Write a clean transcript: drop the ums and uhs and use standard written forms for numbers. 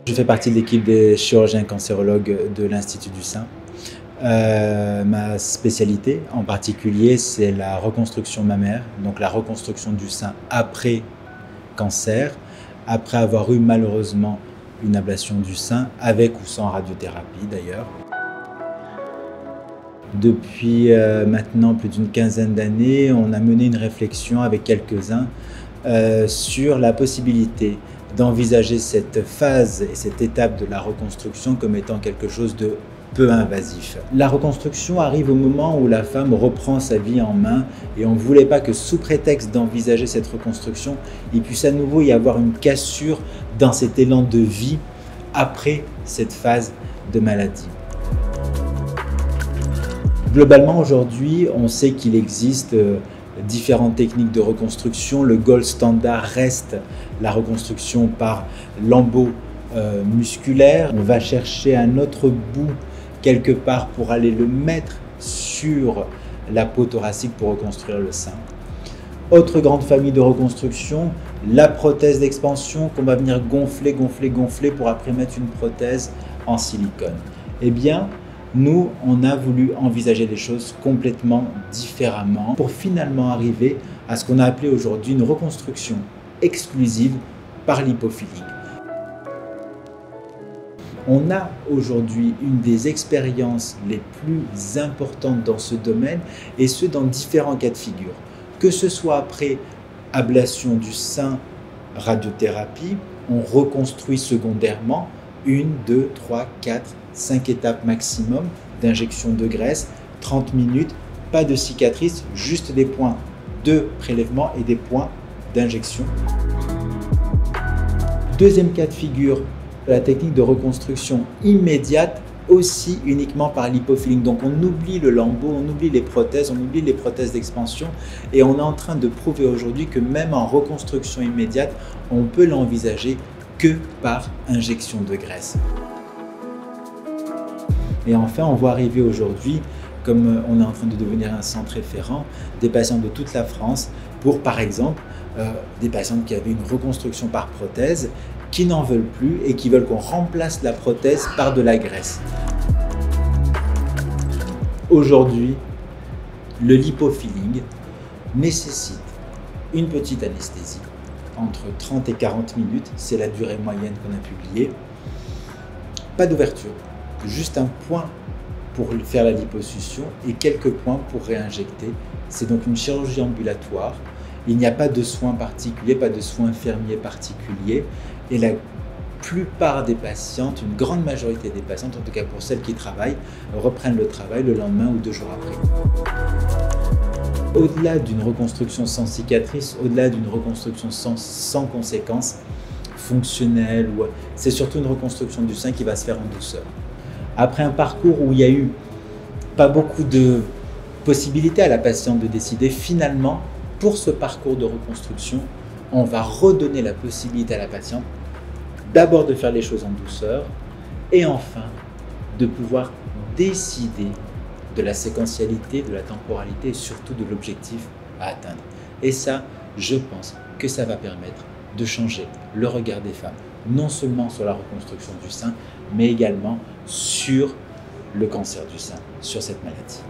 Je fais partie de l'équipe des chirurgiens cancérologues de l'Institut du Sein. Ma spécialité en particulier, c'est la reconstruction mammaire, donc la reconstruction du sein après cancer, après avoir eu malheureusement une ablation du sein, avec ou sans radiothérapie d'ailleurs. Depuis maintenant plus d'une quinzaine d'années, on a mené une réflexion avec quelques-uns sur la possibilité d'envisager cette phase et cette étape de la reconstruction comme étant quelque chose de peu invasif. La reconstruction arrive au moment où la femme reprend sa vie en main et on ne voulait pas que sous prétexte d'envisager cette reconstruction, il puisse à nouveau y avoir une cassure dans cet élan de vie après cette phase de maladie. Globalement, aujourd'hui, on sait qu'il existe différentes techniques de reconstruction. Le gold standard reste la reconstruction par lambeau musculaire. On va chercher un autre bout quelque part pour aller le mettre sur la peau thoracique pour reconstruire le sein. Autre grande famille de reconstruction, la prothèse d'expansion qu'on va venir gonfler pour après mettre une prothèse en silicone. Eh bien, nous, on a voulu envisager les choses complètement différemment pour finalement arriver à ce qu'on a appelé aujourd'hui une reconstruction exclusive par l'hypofilling. On a aujourd'hui une des expériences les plus importantes dans ce domaine et ce dans différents cas de figure. Que ce soit après ablation du sein, radiothérapie, on reconstruit secondairement 1, 2, 3, 4, 5 étapes maximum d'injection de graisse, 30 minutes, pas de cicatrice, juste des points de prélèvement et des points d'injection. Deuxième cas de figure, la technique de reconstruction immédiate, aussi uniquement par l'hypofilling. Donc on oublie le lambeau, on oublie les prothèses, on oublie les prothèses d'expansion et on est en train de prouver aujourd'hui que même en reconstruction immédiate, on peut l'envisager que par injection de graisse. Et enfin, on voit arriver aujourd'hui, comme on est en train de devenir un centre référent, des patients de toute la France pour, par exemple, des patients qui avaient une reconstruction par prothèse, qui n'en veulent plus et qui veulent qu'on remplace la prothèse par de la graisse. Aujourd'hui, le lipofilling nécessite une petite anesthésie, entre 30 et 40 minutes, c'est la durée moyenne qu'on a publiée. Pas d'ouverture, juste un point pour faire la liposuction et quelques points pour réinjecter. C'est donc une chirurgie ambulatoire. Il n'y a pas de soins particuliers, pas de soins infirmiers particuliers. Et la plupart des patientes, une grande majorité des patientes, en tout cas pour celles qui travaillent, reprennent le travail le lendemain ou 2 jours après. Au-delà d'une reconstruction sans cicatrice, au-delà d'une reconstruction sans conséquences fonctionnelles, c'est surtout une reconstruction du sein qui va se faire en douceur. Après un parcours où il n'y a eu pas beaucoup de possibilités à la patiente de décider, finalement, pour ce parcours de reconstruction, on va redonner la possibilité à la patiente d'abord de faire les choses en douceur et enfin de pouvoir décider de la séquentialité, de la temporalité et surtout de l'objectif à atteindre. Et ça, je pense que ça va permettre de changer le regard des femmes, non seulement sur la reconstruction du sein, mais également sur le cancer du sein, sur cette maladie.